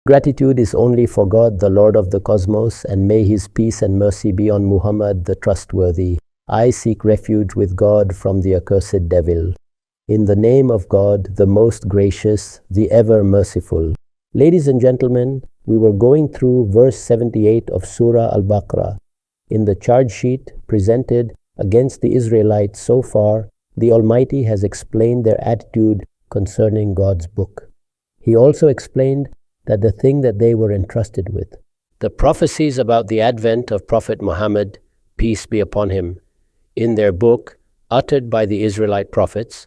Gratitude is only for God, the Lord of the cosmos, and may His peace and mercy be on Muhammad, the trustworthy. I seek refuge with God from the accursed devil. In the name of God, the most gracious, the ever merciful. Ladies and gentlemen, we were going through verse 78 of Surah Al Baqarah. In the charge sheet presented against the Israelites so far, the Almighty has explained their attitude concerning God's book. He also explained that the thing that they were entrusted with, the prophecies about the advent of Prophet Muhammad, peace be upon him, in their book, uttered by the Israelite prophets,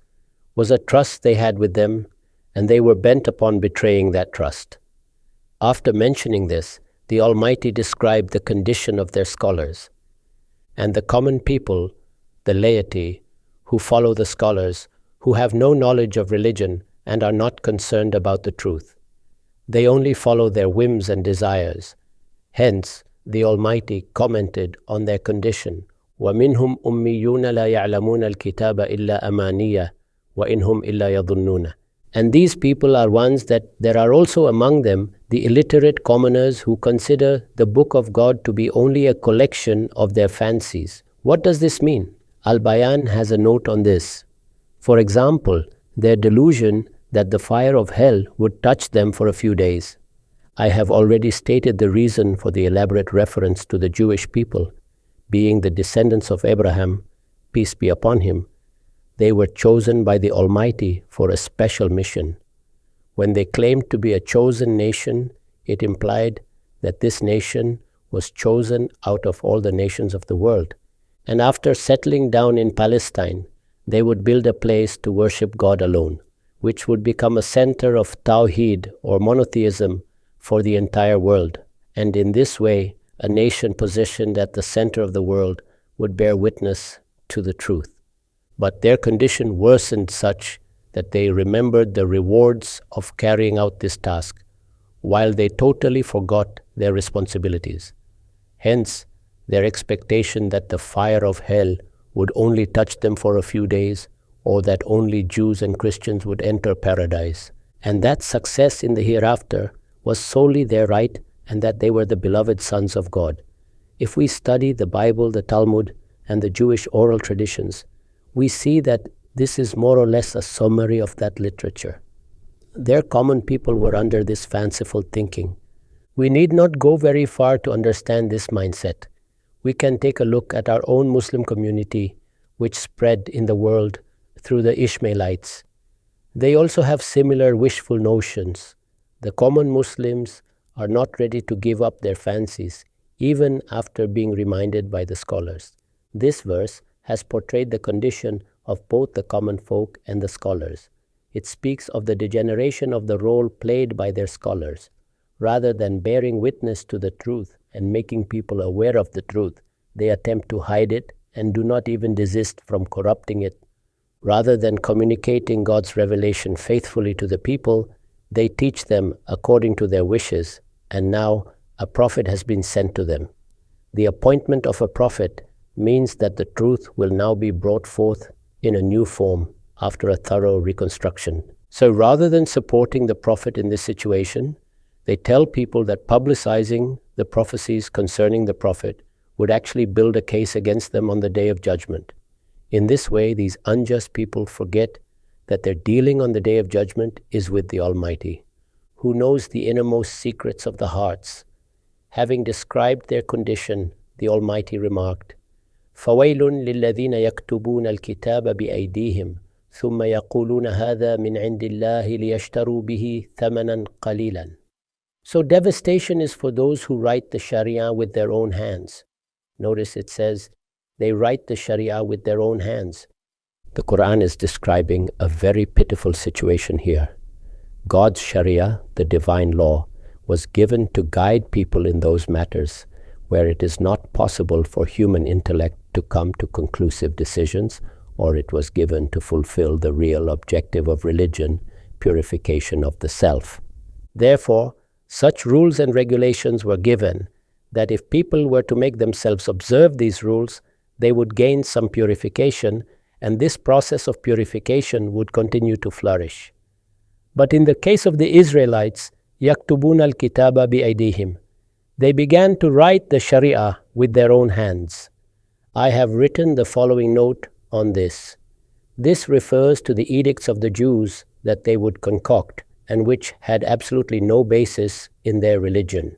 was a trust they had with them, and they were bent upon betraying that trust. After mentioning this, the Almighty described the condition of their scholars, and the common people, the laity, who follow the scholars, who have no knowledge of religion and are not concerned about the truth. They only follow their whims and desires. Hence, the Almighty commented on their condition. وَمِنْهُمْ أُمِّيُّونَ لَا يَعْلَمُونَ الْكِتَابَ إِلَّا أَمَانِيَّ وَإِنْهُمْ إِلَّا يَظُنُّونَ. And these people are ones that there are also among them the illiterate commoners who consider the book of God to be only a collection of their fancies. What does this mean? Al-BAYAN has a note on this. For example, their delusion that the fire of hell would touch them for a few days. I have already stated the reason for the elaborate reference to the Jewish people, being the descendants of Abraham, peace be upon him. They were chosen by the Almighty for a special mission. When they claimed to be a chosen nation, it implied that this nation was chosen out of all the nations of the world. And after settling down in Palestine, they would build a place to worship God alone, which would become a center of Tawheed or monotheism for the entire world. And in this way, a nation positioned at the center of the world would bear witness to the truth. But their condition worsened such that they remembered the rewards of carrying out this task, while they totally forgot their responsibilities. Hence, their expectation that the fire of hell would only touch them for a few days, or that only Jews and Christians would enter paradise, and that success in the hereafter was solely their right, and that they were the beloved sons of God. If we study the Bible, the Talmud, and the Jewish oral traditions, we see that this is more or less a summary of that literature. Their common people were under this fanciful thinking. We need not go very far to understand this mindset. We can take a look at our own Muslim community, which spread in the world through the Ishmaelites. They also have similar wishful notions. The common Muslims are not ready to give up their fancies, even after being reminded by the scholars. This verse has portrayed the condition of both the common folk and the scholars. It speaks of the degeneration of the role played by their scholars. Rather than bearing witness to the truth and making people aware of the truth, they attempt to hide it and do not even desist from corrupting it. Rather than communicating God's revelation faithfully to the people, they teach them according to their wishes, and now a prophet has been sent to them. The appointment of a prophet means that the truth will now be brought forth in a new form after a thorough reconstruction. So rather than supporting the prophet in this situation, they tell people that publicizing the prophecies concerning the prophet would actually build a case against them on the day of judgment. In this way, these unjust people forget that their dealing on the day of judgment is with the Almighty, who knows the innermost secrets of the hearts. Having described their condition, the Almighty remarked, فَوَيْلٌ لِلَّذِينَ يَكْتُبُونَ الْكِتَابَ بِأَيْدِيهِمْ ثُمَّ يَقُولُونَ هَذَا مِنْ عِنْدِ اللَّهِ لِيَشْتَرُوا بِهِ ثَمَنًا قَلِيلًا. So devastation is for those who write the Sharia with their own hands. Notice it says, they write the Sharia with their own hands. The Quran is describing a very pitiful situation here. God's Sharia, the divine law, was given to guide people in those matters where it is not possible for human intellect to come to conclusive decisions, or it was given to fulfill the real objective of religion, purification of the self. Therefore, such rules and regulations were given that if people were to make themselves observe these rules, they would gain some purification, and this process of purification would continue to flourish. But in the case of the Israelites, يكتبون الكتاب بأيديهم. They began to write the Sharia with their own hands. I have written the following note on this. This refers to the edicts of the Jews that they would concoct and which had absolutely no basis in their religion.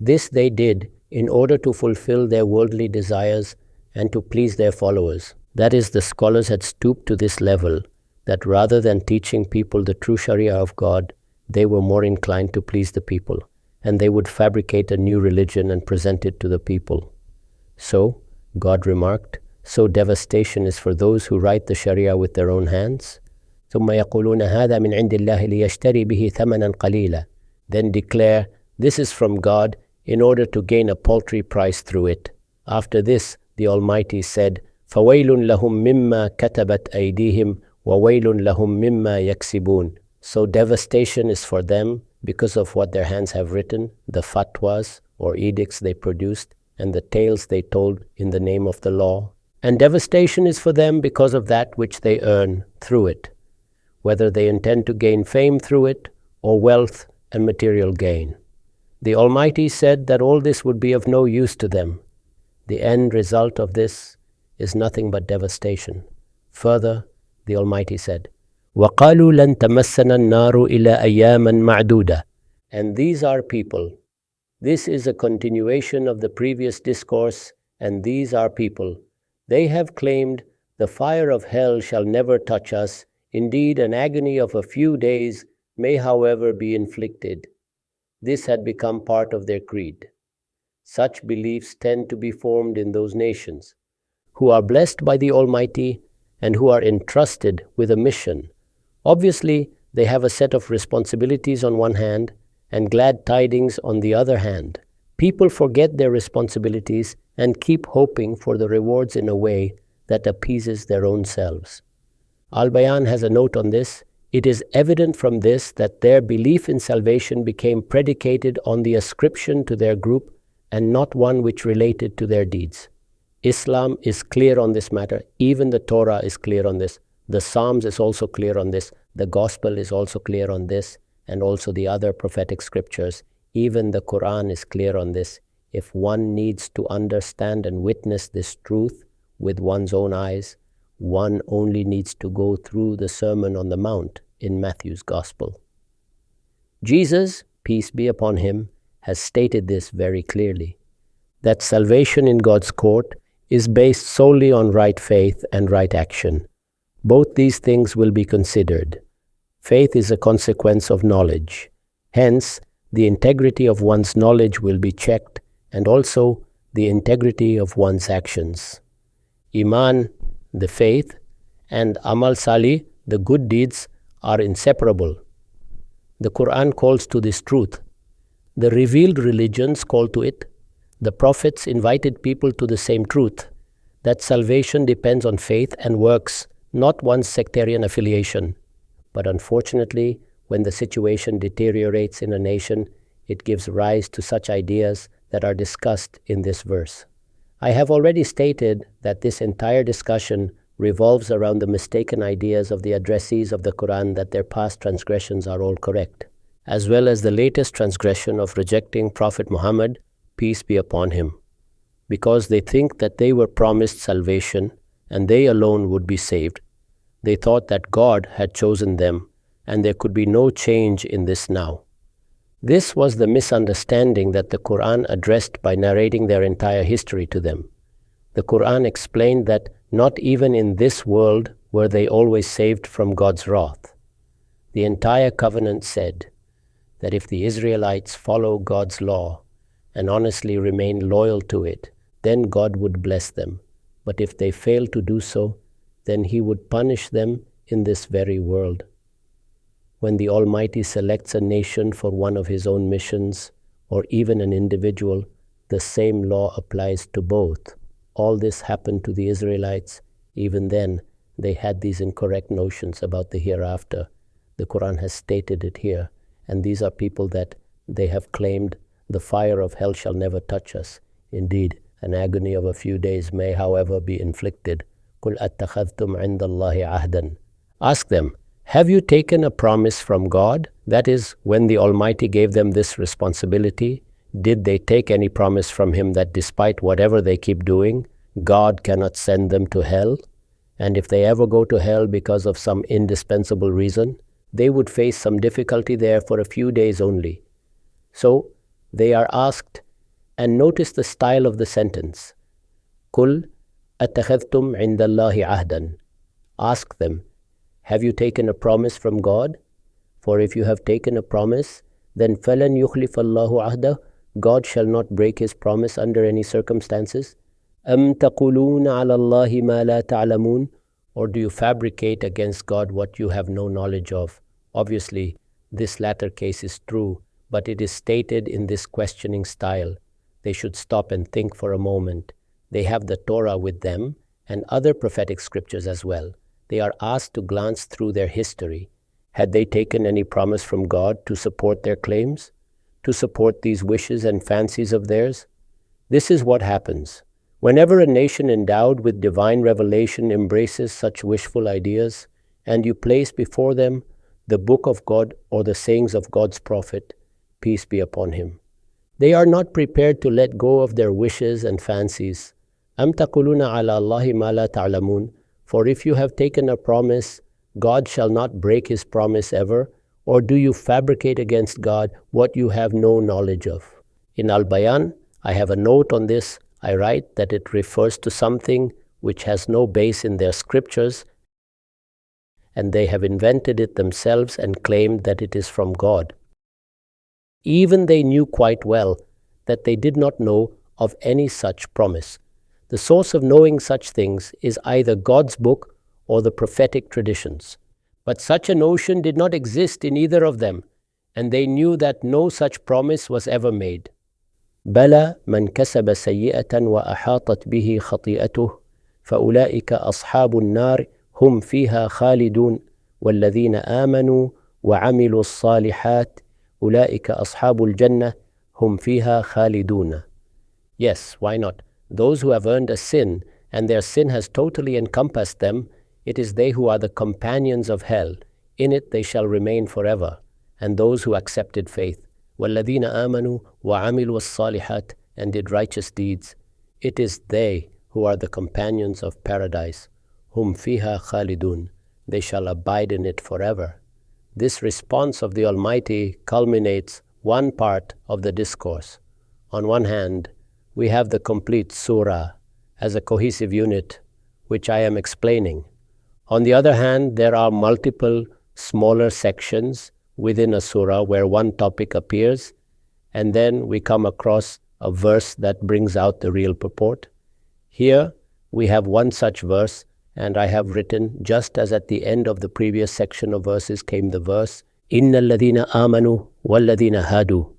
This they did in order to fulfill their worldly desires and to please their followers. That is, the scholars had stooped to this level that rather than teaching people the true Sharia of God, they were more inclined to please the people, and they would fabricate a new religion and present it to the people. So, God remarked, so devastation is for those who write the Sharia with their own hands. ثم يقولون هذا من عند الله ليشتري به ثمنا قليلا. Then declare, this is from God in order to gain a paltry price through it. After this, the Almighty said, فَوَيْلٌ لَهُم مِّمَّا كَتَبَتْ أَيْدِيهِمْ وَوَيْلٌ لَهُم مِّمَّا يَكْسِبُونَ. So devastation is for them because of what their hands have written, the fatwas or edicts they produced, and the tales they told in the name of the law. And devastation is for them because of that which they earn through it, whether they intend to gain fame through it or wealth and material gain. The Almighty said that all this would be of no use to them. The end result of this is nothing but devastation. Further, the Almighty said, وَقَالُوا لَن تَمَسَّنَا النَّارُ إِلَّا أَيَّامًا مَعْدُودَةً. And these are people. This is a continuation of the previous discourse, and these are people. They have claimed, the fire of hell shall never touch us. Indeed, an agony of a few days may, however, be inflicted. This had become part of their creed. Such beliefs tend to be formed in those nations who are blessed by the Almighty and who are entrusted with a mission. Obviously, they have a set of responsibilities on one hand and glad tidings on the other hand. People forget their responsibilities and keep hoping for the rewards in a way that appeases their own selves. Al-Bayan has a note on this. It is evident from this that their belief in salvation became predicated on the ascription to their group and not one which related to their deeds. Islam is clear on this matter. Even the Torah is clear on this. The Psalms is also clear on this. The Gospel is also clear on this, and also the other prophetic scriptures. Even the Quran is clear on this. If one needs to understand and witness this truth with one's own eyes, one only needs to go through the Sermon on the Mount in Matthew's Gospel. Jesus, peace be upon him, has stated this very clearly, that salvation in God's court is based solely on right faith and right action. Both these things will be considered. Faith is a consequence of knowledge. Hence, the integrity of one's knowledge will be checked, and also the integrity of one's actions. Iman, the faith, and Amal Salih, the good deeds, are inseparable. The Quran calls to this truth. The revealed religions call to it. The prophets invited people to the same truth, that salvation depends on faith and works, not one's sectarian affiliation. But unfortunately, when the situation deteriorates in a nation, it gives rise to such ideas that are discussed in this verse. I have already stated that this entire discussion revolves around the mistaken ideas of the addressees of the Quran that their past transgressions are all correct, as well as the latest transgression of rejecting Prophet Muhammad, peace be upon him, because they think that they were promised salvation and they alone would be saved. They thought that God had chosen them and there could be no change in this now. This was the misunderstanding that the Quran addressed by narrating their entire history to them. The Quran explained that not even in this world were they always saved from God's wrath. The entire covenant said that if the Israelites follow God's law and honestly remain loyal to it, then God would bless them. But if they fail to do so, then He would punish them in this very world. When the Almighty selects a nation for one of His own missions, or even an individual, the same law applies to both. All this happened to the Israelites. Even then, they had these incorrect notions about the hereafter. The Quran has stated it here, and these are people that they have claimed the fire of hell shall never touch us. Indeed, an agony of a few days may, however, be inflicted. قُلْ أَتَّخَذْتُمْ عِنْدَ اللَّهِ عَهْدًا. Ask them, have you taken a promise from God That is, when the Almighty gave them this responsibility, did they take any promise from Him that despite whatever they keep doing, God cannot send them to hell? And if they ever go to hell because of some indispensable reason, they would face some difficulty there for a few days only. So they are asked, and notice the style of the sentence. Kul attakhadhtum indallahi ahdan. Ask them, have you taken a promise from God? For if you have taken a promise, then falan yukhlifallahu ahdah. God shall not break His promise under any circumstances. Am taquluna ala Allahi ma la ta'lamun? Or do you fabricate against God what you have no knowledge of? Obviously, this latter case is true, but it is stated in this questioning style. They should stop and think for a moment. They have the Torah with them and other prophetic scriptures as well. They are asked to glance through their history. Had they taken any promise from God to support their claims? To support these wishes and fancies of theirs? This is what happens. Whenever a nation endowed with divine revelation embraces such wishful ideas, and you place before them the book of God or the sayings of God's prophet, peace be upon him, they are not prepared to let go of their wishes and fancies. Am taquluna ala Allahi ma la ta'lamun? For if you have taken a promise, God shall not break His promise ever, or do you fabricate against God what you have no knowledge of? In Al-Bayan, I have a note on this. I write that it refers to something which has no base in their scriptures, and they have invented it themselves and claimed that it is from God. Even they knew quite well that they did not know of any such promise. The source of knowing such things is either God's book or the prophetic traditions. But such a notion did not exist in either of them, and they knew that no such promise was ever made. بلى من كسب سيئة وأحاطت به خطيئته فأولئك أصحاب النار هم فيها خالدون والذين آمنوا وعملوا الصالحات أولئك أصحاب الجنة هم فيها خالدون. Yes, why not? Those who have earned a sin, and their sin has totally encompassed them, it is they who are the companions of hell. In it they shall remain forever. And those who accepted faith, وَالَّذِينَ آمَنُوا وَعَمِلُوا الصَّالِحَاتِ, and did righteous deeds, it is they who are the companions of paradise. Hum fiha khalidun, they shall abide in it forever. This response of the Almighty culminates one part of the discourse. On one hand, we have the complete surah as a cohesive unit, which I am explaining. On the other hand, there are multiple smaller sections within a surah where one topic appears, and then we come across a verse that brings out the real purport. Here we have one such verse, and I have written, just as at the end of the previous section of verses came the verse, Inna alladhina amanu walladhina hadu.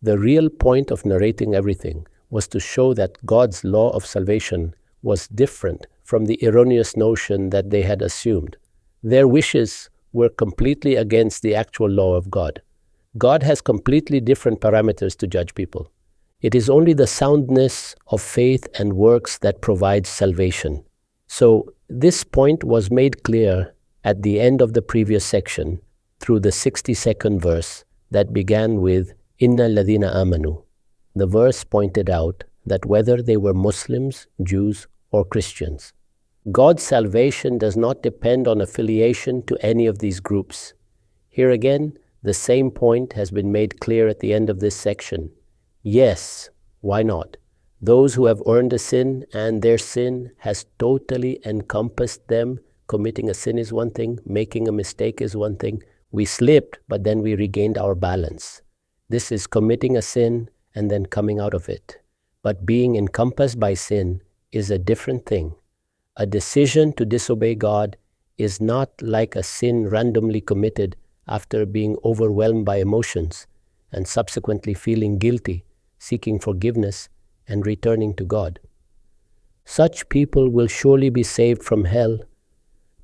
The real point of narrating everything was to show that God's law of salvation was different from the erroneous notion that they had assumed. Their wishes were completely against the actual law of God. God has completely different parameters to judge people. It is only the soundness of faith and works that provides salvation. So this point was made clear at the end of the previous section through the 62nd verse that began with Inna alladhina amanu. The verse pointed out that whether they were Muslims, Jews, or Christians, God's salvation does not depend on affiliation to any of these groups. Here again, the same point has been made clear at the end of this section. Yes, why not? Those who have earned a sin and their sin has totally encompassed them. Committing a sin is one thing, making a mistake is one thing. We slipped, but then we regained our balance. This is committing a sin and then coming out of it. But being encompassed by sin is a different thing. A decision to disobey God is not like a sin randomly committed after being overwhelmed by emotions and subsequently feeling guilty, seeking forgiveness, and returning to God. Such people will surely be saved from hell,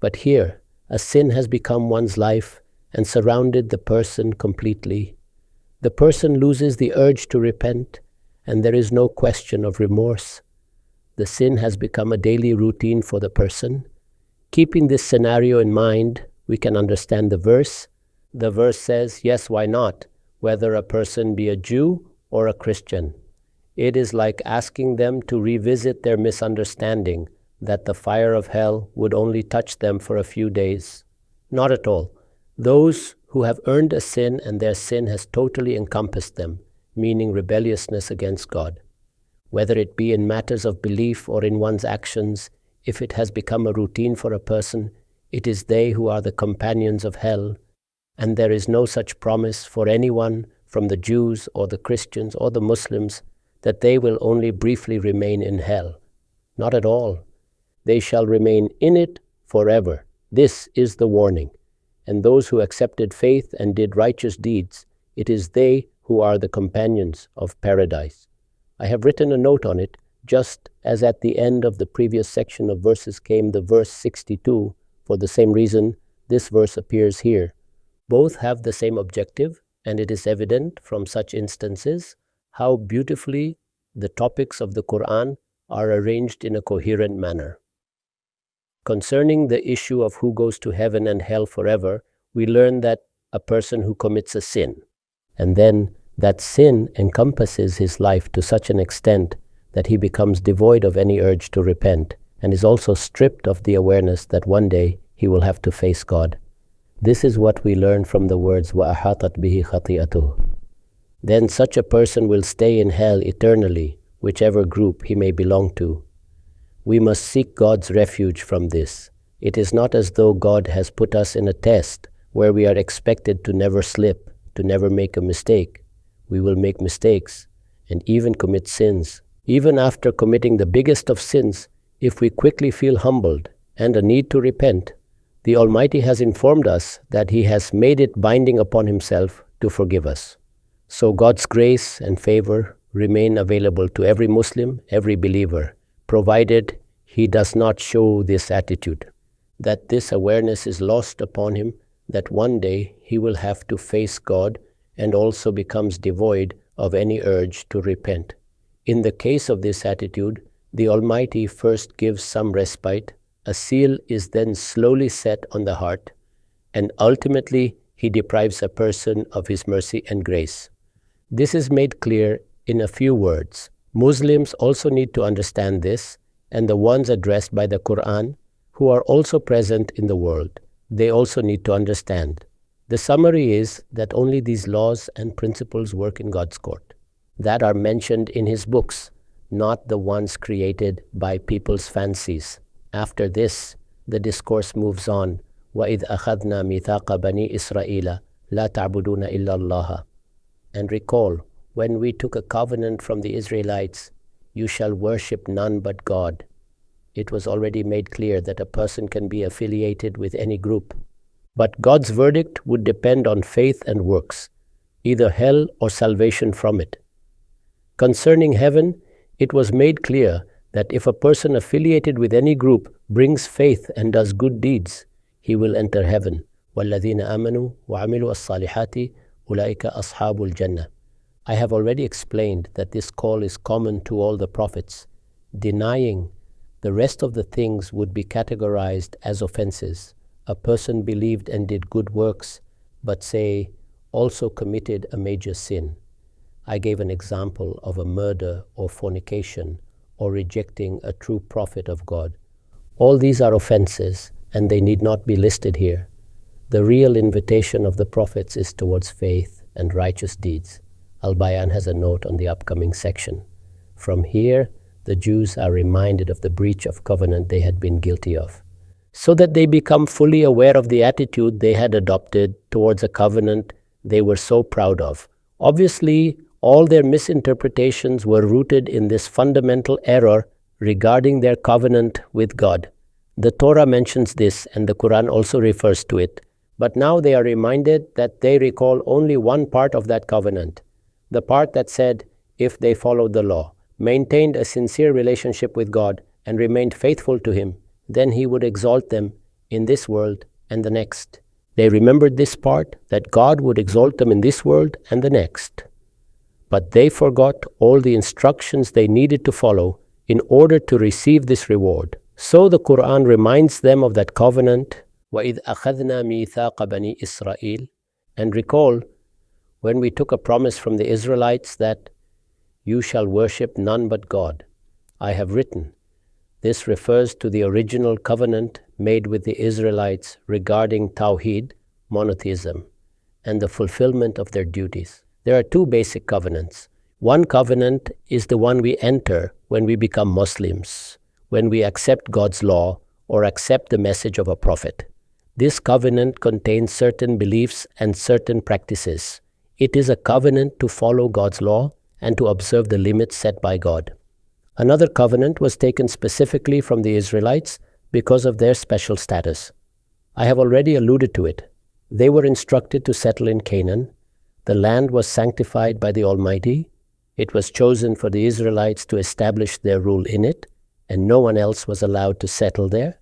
but here a sin has become one's life and surrounded the person completely. The person loses the urge to repent, and there is no question of remorse. The sin has become a daily routine for the person. Keeping this scenario in mind, we can understand the verse The verse says, yes, why not? Whether a person be a Jew or a Christian. It is like asking them to revisit their misunderstanding that the fire of hell would only touch them for a few days. Not at all. Those who have earned a sin and their sin has totally encompassed them, meaning rebelliousness against God. Whether it be in matters of belief or in one's actions, if it has become a routine for a person, it is they who are the companions of hell, and there is no such promise for anyone from the Jews or the Christians or the Muslims that they will only briefly remain in hell. Not at all. They shall remain in it forever. This is the warning. And those who accepted faith and did righteous deeds, it is they who are the companions of paradise. I have written a note on it, just as at the end of the previous section of verses came the verse 62. For the same reason, this verse appears here. Both have the same objective, and it is evident from such instances how beautifully the topics of the Quran are arranged in a coherent manner. Concerning the issue of who goes to heaven and hell forever, we learn that a person who commits a sin, and then that sin encompasses his life to such an extent that he becomes devoid of any urge to repent, and is also stripped of the awareness that one day he will have to face God. This is what we learn from the words وَأَحَاطَتْ بِهِ خَطِيئَتُهُ. Then such a person will stay in hell eternally, whichever group he may belong to. We must seek God's refuge from this. It is not as though God has put us in a test where we are expected to never slip, to never make a mistake. We will make mistakes and even commit sins. Even after committing the biggest of sins, if we quickly feel humbled and a need to repent, the Almighty has informed us that He has made it binding upon Himself to forgive us. So God's grace and favor remain available to every Muslim, every believer, provided he does not show this attitude, that this awareness is lost upon him, that one day he will have to face God and also becomes devoid of any urge to repent. In the case of this attitude, the Almighty first gives some respite, a seal is then slowly set on the heart, and ultimately He deprives a person of His mercy and grace. This is made clear in a few words. Muslims also need to understand this, and the ones addressed by the Quran, who are also present in the world, they also need to understand. The summary is that only these laws and principles work in God's court, that are mentioned in His books, not the ones created by people's fancies. After this, the discourse moves on. وَإِذْ أَخَذْنَا مِيثَاقَ بَنِي إِسْرَائِيلَ لَا تَعْبُدُونَ إِلَّا اللَّهَ. And recall, when we took a covenant from the Israelites, you shall worship none but God. It was already made clear that a person can be affiliated with any group. But God's verdict would depend on faith and works, either hell or salvation from it. Concerning heaven, it was made clear that if a person affiliated with any group brings faith and does good deeds, he will enter heaven. وَالَّذِينَ آمَنُوا وَعَمِلُوا الصَّالِحَاتِ أُولَٰئِكَ أَصْحَابُ الْجَنَّةِ. I have already explained that this call is common to all the prophets. Denying the rest of the things would be categorized as offenses. A person believed and did good works, but say, also committed a major sin. I gave an example of a murder or fornication or rejecting a true prophet of God. All these are offenses, and they need not be listed here. The real invitation of the prophets is towards faith and righteous deeds. Al-Bayan has a note on the upcoming section. From here, the Jews are reminded of the breach of covenant they had been guilty of, so that they become fully aware of the attitude they had adopted towards a covenant they were so proud of. Obviously, all their misinterpretations were rooted in this fundamental error regarding their covenant with God. The Torah mentions this, and the Quran also refers to it. But now they are reminded that they recall only one part of that covenant, the part that said, if they followed the law, maintained a sincere relationship with God, and remained faithful to Him, then He would exalt them in this world and the next. They remembered this part, that God would exalt them in this world and the next. But they forgot all the instructions they needed to follow in order to receive this reward. So the Quran reminds them of that covenant, وَإِذْ أَخَذْنَا مِيثَاقَ بَنِي إِسْرَائِيلَ. And recall when we took a promise from the Israelites that you shall worship none but God. I have written. This refers to the original covenant made with the Israelites regarding Tawheed, monotheism, and the fulfillment of their duties. There are two basic covenants. One covenant is the one we enter when we become Muslims, when we accept God's law or accept the message of a prophet. This covenant contains certain beliefs and certain practices. It is a covenant to follow God's law and to observe the limits set by God. Another covenant was taken specifically from the Israelites because of their special status. I have already alluded to it. They were instructed to settle in Canaan. The land was sanctified by the Almighty. It was chosen for the Israelites to establish their rule in it, and no one else was allowed to settle there.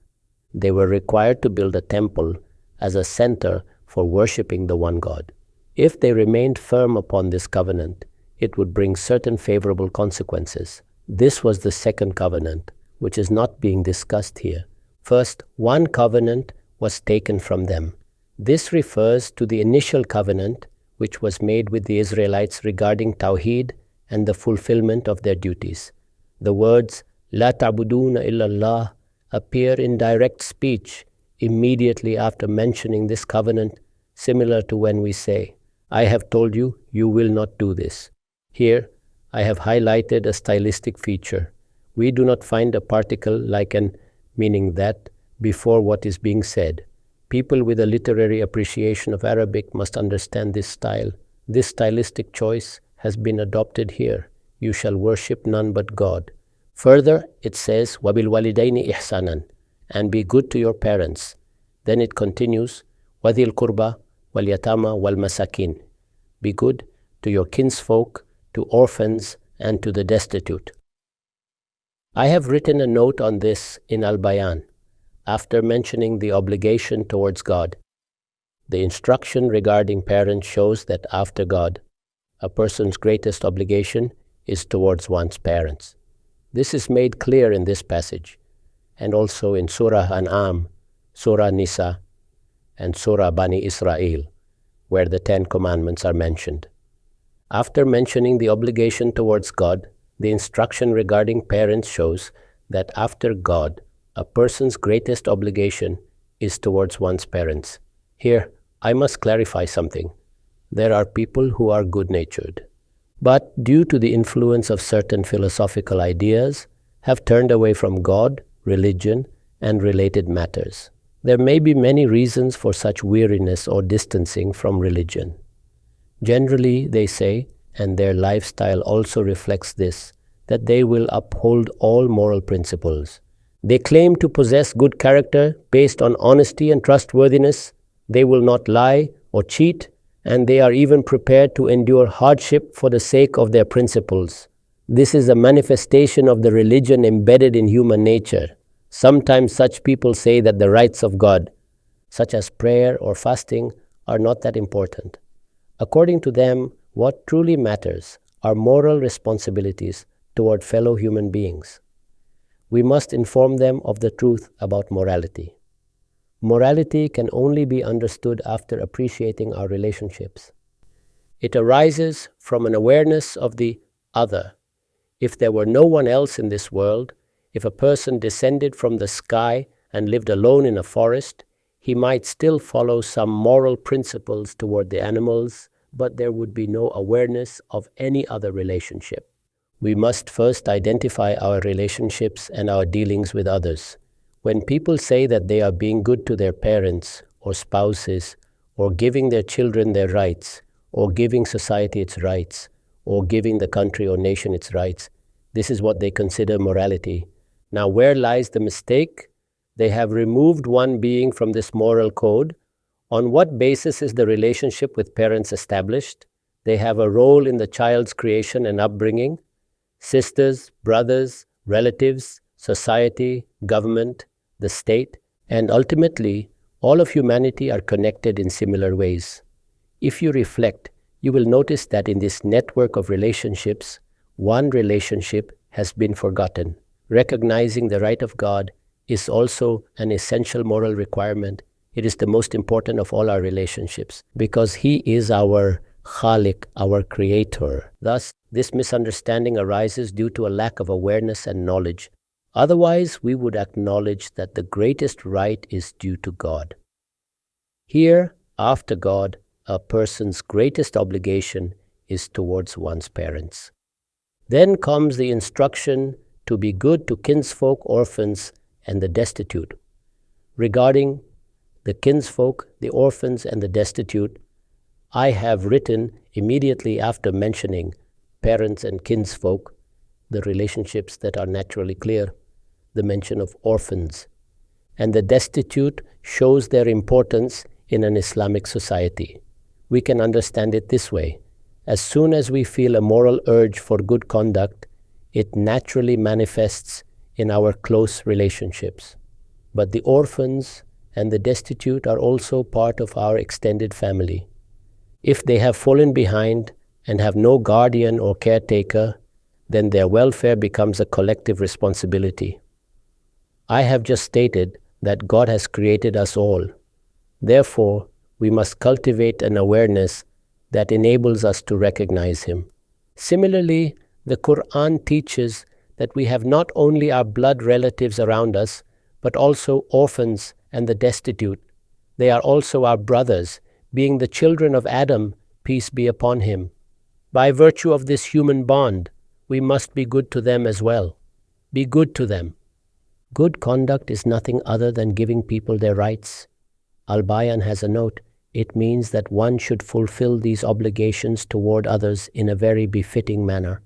They were required to build a temple as a center for worshipping the one God. If they remained firm upon this covenant, it would bring certain favorable consequences. This was the second covenant, which is not being discussed here. First, one covenant was taken from them. This refers to the initial covenant which was made with the Israelites regarding Tawheed and the fulfillment of their duties. The words, La ta'buduna illallah, appear in direct speech immediately after mentioning this covenant, similar to when we say, I have told you, you will not do this. Here, I have highlighted a stylistic feature. We do not find a particle like an, meaning that, before what is being said. People with a literary appreciation of Arabic must understand this style. This stylistic choice has been adopted here. You shall worship none but God. Further, it says, وَبِالْوَالِدَيْنِ إِحْسَانًا, and be good to your parents. Then it continues, وَذِي الْقُرْبَى وَالْيَتَامَى وَالْمَسَاكِينَ, be good to your kinsfolk, to orphans, and to the destitute. I have written a note on this in Al-Bayan, after mentioning the obligation towards God. The instruction regarding parents shows that after God, a person's greatest obligation is towards one's parents. This is made clear in this passage, and also in Surah An'am, Surah Nisa, and Surah Bani Israel, where the 10 Commandments are mentioned. After mentioning the obligation towards God, the instruction regarding parents shows that after God, a person's greatest obligation is towards one's parents. Here, I must clarify something. There are people who are good-natured, but due to the influence of certain philosophical ideas, have turned away from God, religion, and related matters. There may be many reasons for such weariness or distancing from religion. Generally, they say, and their lifestyle also reflects this, that they will uphold all moral principles. They claim to possess good character based on honesty and trustworthiness. They will not lie or cheat, and they are even prepared to endure hardship for the sake of their principles. This is a manifestation of the religion embedded in human nature. Sometimes such people say that the rights of God, such as prayer or fasting, are not that important. According to them, what truly matters are moral responsibilities toward fellow human beings. We must inform them of the truth about morality. Morality can only be understood after appreciating our relationships. It arises from an awareness of the other. If there were no one else in this world, if a person descended from the sky and lived alone in a forest, he might still follow some moral principles toward the animals, but there would be no awareness of any other relationship. We must first identify our relationships and our dealings with others. When people say that they are being good to their parents or spouses, or giving their children their rights, or giving society its rights, or giving the country or nation its rights, this is what they consider morality. Now, where lies the mistake? They have removed one being from this moral code. On what basis is the relationship with parents established? They have a role in the child's creation and upbringing. Sisters, brothers, relatives, society, government, the state, and ultimately, all of humanity are connected in similar ways. If you reflect, you will notice that in this network of relationships, one relationship has been forgotten. Recognizing the right of God is also an essential moral requirement It is the most important of all our relationships because He is our Khalik, our creator. Thus, this misunderstanding arises due to a lack of awareness and knowledge. Otherwise, we would acknowledge that the greatest right is due to God. Here, after God, a person's greatest obligation is towards one's parents. Then comes the instruction to be good to kinsfolk, orphans, and the destitute. Regarding the kinsfolk, the orphans, and the destitute, I have written immediately after mentioning parents and kinsfolk, the relationships that are naturally clear, the mention of orphans. And the destitute shows their importance in an Islamic society. We can understand it this way. As soon as we feel a moral urge for good conduct, it naturally manifests in our close relationships. But the orphans and the destitute are also part of our extended family. If they have fallen behind and have no guardian or caretaker, then their welfare becomes a collective responsibility. I have just stated that God has created us all. Therefore, we must cultivate an awareness that enables us to recognize Him. Similarly, the Quran teaches that we have not only our blood relatives around us, but also orphans and the destitute. They are also our brothers, being the children of Adam, peace be upon him. By virtue of this human bond, we must be good to them as well. Be good to them. Good conduct is nothing other than giving people their rights. Al-Bayan has a note. It means that one should fulfill these obligations toward others in a very befitting manner.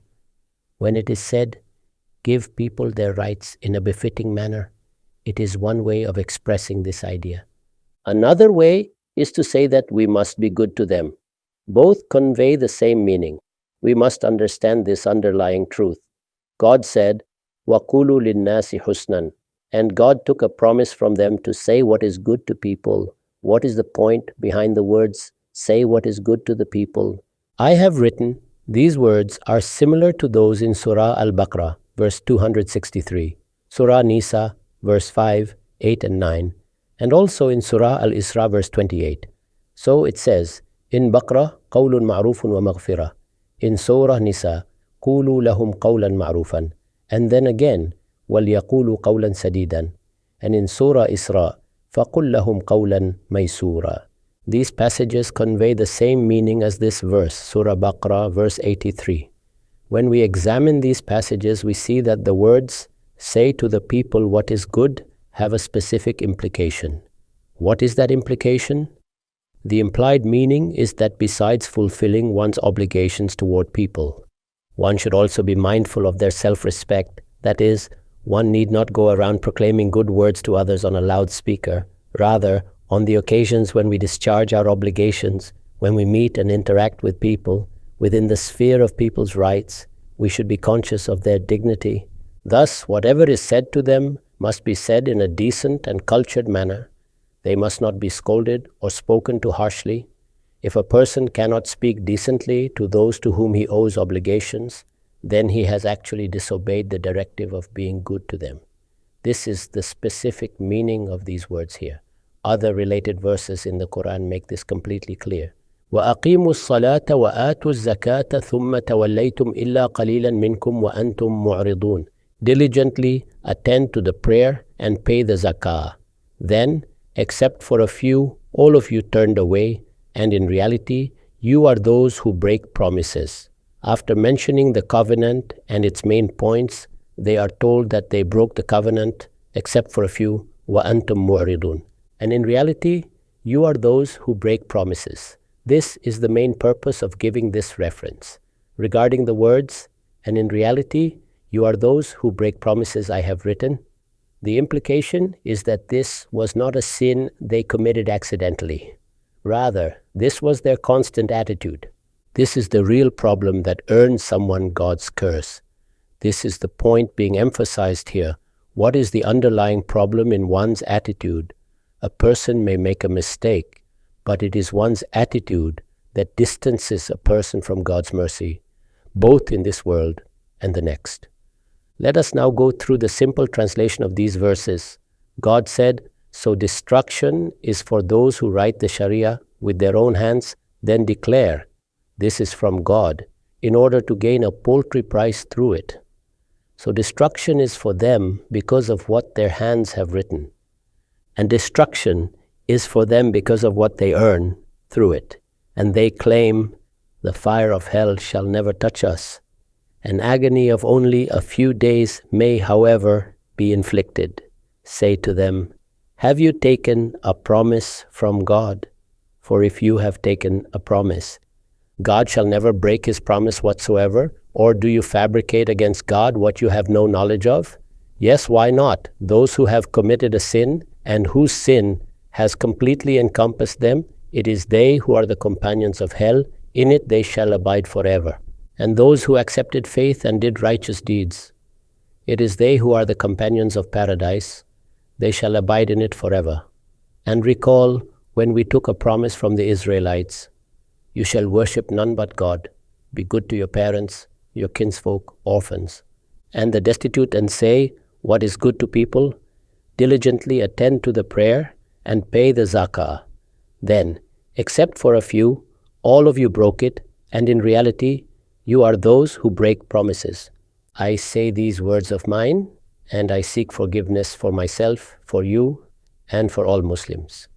When it is said, give people their rights in a befitting manner, it is one way of expressing this idea. Another way is to say that we must be good to them. Both convey the same meaning. We must understand this underlying truth. God said, وَقُولُوا لِلنَّاسِ حُسْنًا, and God took a promise from them to say what is good to people. What is the point behind the words, say what is good to the people? I have written, these words are similar to those in Surah Al Baqarah, verse 263, Surah Nisa, verse 5, 8 and 9, and also in Surah Al-Isra, verse 28. So it says, in Baqarah, قَوْلٌ مَعْرُوفٌ وَمَغْفِرَةٌ. In Surah Nisa, قُولُوا لَهُمْ قَوْلًا مَعْرُوفًا. And then again, وَلْيَقُولُوا قَوْلًا سَدِيدًا. And in Surah Isra, فَقُلْ لَهُمْ قَوْلًا مَيْسُورًا. These passages convey the same meaning as this verse, Surah Baqarah, verse 83. When we examine these passages, we see that the words, say to the people what is good, have a specific implication. What is that implication? The implied meaning is that besides fulfilling one's obligations toward people, one should also be mindful of their self-respect. That is, one need not go around proclaiming good words to others on a loudspeaker. Rather, on the occasions when we discharge our obligations, when we meet and interact with people, within the sphere of people's rights, we should be conscious of their dignity. Thus, whatever is said to them must be said in a decent and cultured manner. They must not be scolded or spoken to harshly. If a person cannot speak decently to those to whom he owes obligations, then he has actually disobeyed the directive of being good to them. This is the specific meaning of these words here. Other related verses in the Quran make this completely clear. وَأَقِيمُوا الصَّلَاةَ وَآتُوا الزَّكَاةَ ثُمَّ تَوَلَّيْتُمْ إِلَّا قَلِيلًا مِنْكُمْ وَأَنْتُمْ مُعْرِضُونَ. Diligently attend to the prayer and pay the zakah. Then, except for a few, all of you turned away, and in reality, you are those who break promises. After mentioning the covenant and its main points, they are told that they broke the covenant, except for a few, وَأَنْتُمْ مُعْرِضُونَ. And in reality, you are those who break promises. This is the main purpose of giving this reference. Regarding the words, and in reality, you are those who break promises I have written. The implication is that this was not a sin they committed accidentally. Rather, this was their constant attitude. This is the real problem that earns someone God's curse. This is the point being emphasized here. What is the underlying problem in one's attitude? A person may make a mistake, but it is one's attitude that distances a person from God's mercy, both in this world and the next. Let us now go through the simple translation of these verses. God said, So destruction is for those who write the Sharia with their own hands, then declare this is from God in order to gain a paltry price through it. So destruction is for them because of what their hands have written. And destruction is for them because of what they earn through it. And they claim, the fire of hell shall never touch us. An agony of only a few days may, however, be inflicted. Say to them, have you taken a promise from God? For if you have taken a promise, God shall never break his promise whatsoever. Or do you fabricate against God what you have no knowledge of? Yes, why not? Those who have committed a sin and whose sin has completely encompassed them, it is they who are the companions of hell. In it they shall abide forever. And those who accepted faith and did righteous deeds, it is they who are the companions of paradise. They shall abide in it forever. And recall when we took a promise from the Israelites, you shall worship none but God. Be good to your parents, your kinsfolk, orphans, and the destitute, and say what is good to people. Diligently attend to the prayer and pay the zakah. Then, except for a few, all of you broke it, and in reality, you are those who break promises. I say these words of mine, and I seek forgiveness for myself, for you, and for all Muslims.